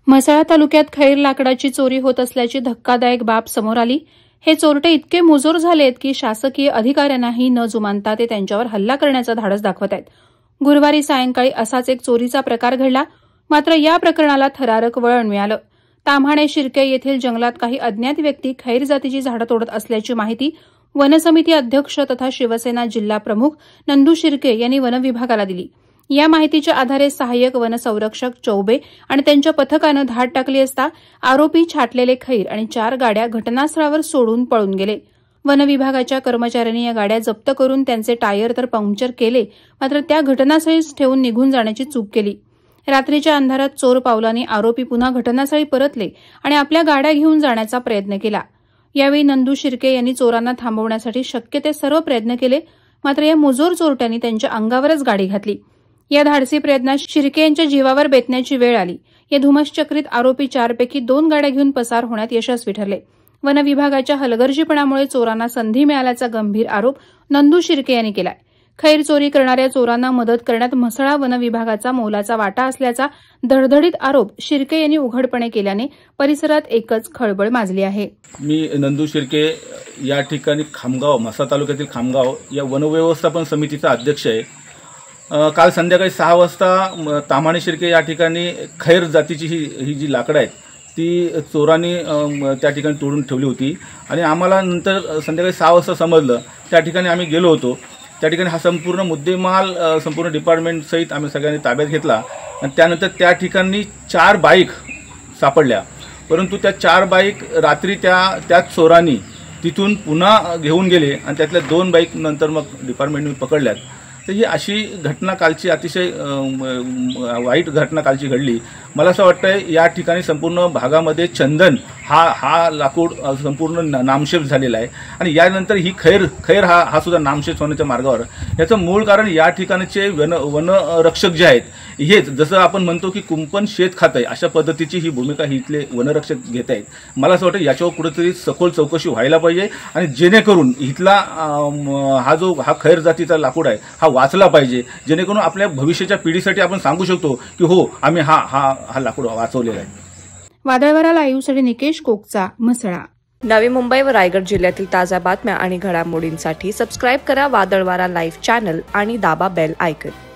म्हसळा तालुक्यात खैर लाकडाची चोरी होत असल्याची धक्कादायक बाब समोर आली। हे चोरटे इतके मुजोर झालेत की शासकीय अधिकाऱ्यांनाही न जुमानता ते त्यांच्यावर हल्ला करण्याचं धाडस दाखवत आहेत। गुरुवारी सायंकाळी असाच एक चोरीचा प्रकार घडला, मात्र या प्रकरणाला थरारक वळण मिळालं। ताम्हाणे शिर्के येथील जंगलात काही अज्ञात व्यक्ती खैर जातीची झाडं तोडत असल्याची माहिती वनसमिती अध्यक्ष तथा शिवसेना जिल्हा प्रमुख नंदू शिर्के यांनी वन विभागाला दिली। या माहितीच्या आधारे सहाय्यक वनसंरक्षक चौबे आणि त्यांच्या पथकानं धाड टाकली असता आरोपी छाटलेले खैर आणि 4 गाड्या घटनास्थळावर सोडून पळून गेले। वन विभागाच्या कर्मचाऱ्यांनी या गाड्या जप्त करून त्यांचे टायर तर पंक्चर केले, मात्र त्या घटनास्थळीच ठेवून निघून जाण्याची चूक केली। रात्रीच्या अंधारात चोर पावलांनी आरोपी पुन्हा घटनास्थळी परतले आणि आपल्या गाड्या घेऊन जाण्याचा प्रयत्न केला। यावेळी नंदू शिर्के यांनी चोरांना थांबवण्यासाठी शक्य ते सर्व प्रयत्न केले, मात्र या मुजोर चोरट्यांनी त्यांच्या अंगावरच गाडी घातली। या धाडसी प्रयत्नात शिर्के यांच्या जीवावर बेतण्याची वेळ आली। या धुमश्चक्रीत आरोपी 4 पैकी 2 गाड्या घेऊन पसार होण्यात यशस्वी ठरले। वन विभागाच्या हलगर्जीपणामुळे चोरांना संधी मिळाल्याचा गंभीर आरोप नंदू शिर्के यांनी केलाय। खैर चोरी करणाऱ्या चोरांना मदत करण्यात म्हसळा वन विभागाचा मोलाचा वाटा असल्याचा धडधडीत आरोप शिर्के यांनी उघडपणे केल्याने परिसरात एकच खळबळ माजली आहे। मी नंदू शिर्के या ठिकाणी खामगाव, म्हसळा तालुक्यातील खामगाव या वनव्यवस्थापन समितीचा अध्यक्ष आहे। काल संध्याकाळी 6 वाजता ताम्हाणे शिर्के या ठिकाणी खैर जातीची ही जी लाकडं आहेत ती चोरांनी त्या ठिकाणी तोडून ठेवली होती आणि आम्हाला नंतर संध्याकाळी 6 वाजता समजलं। त्या ठिकाणी आम्ही गेलो होतो। त्या ठिकाणी हा संपूर्ण मुद्देमाल संपूर्ण डिपार्टमेंट सहित आम्ही सगळ्यांनी ताब्यात घेतला आणि त्यानंतर त्या ठिकाणी 4 बाईक सापडल्या, परंतु त्या 4 बाईक रात्री त्याच चोरांनी तिथून पुन्हा घेऊन गेले आणि त्यातल्या 2 बाईक नंतर मग डिपार्टमेंटने पकडल्यात। तर ही अशी घटना कालची अतिशय वाईट घटना कालची घडली। मला असं वाटतंय या ठिकाणी संपूर्ण भागामध्ये चंदन हा लाकूड संपूर्ण नामशेष झालेला आहे आणि यानंतर ही खैर हा सुद्धा नामशेष होण्याच्या मार्गावर। याचं मूळ कारण या ठिकाणचे वनरक्षक जे आहेत हेच, जसं आपण म्हणतो की कुंपण शेत खात आहे, अशा पद्धतीची ही भूमिका ही इथले वनरक्षक घेत आहेत। मला असं वाटतं याच्यावर कुठेतरी सखोल चौकशी व्हायला पाहिजे आणि जेणेकरून इथला हा खैर जातीचा लाकूड आहे हा वाचला पाहिजे, जेणेकरून आपल्या भविष्याच्या पिढीसाठी आपण सांगू शकतो की हो आम्ही हा लाकूड वाचवलेला आहे। वादळवारा लाईव्हसाठी निकेश कोकचा, म्हसळा। नवी मुंबई व रायगड जिल्ह्यातील ताज्या बातम्या आणि घडामोडींसाठी सबस्क्राईब करा वादळवारा लाईव्ह चॅनल आणि दाबा बेल आयकॉन।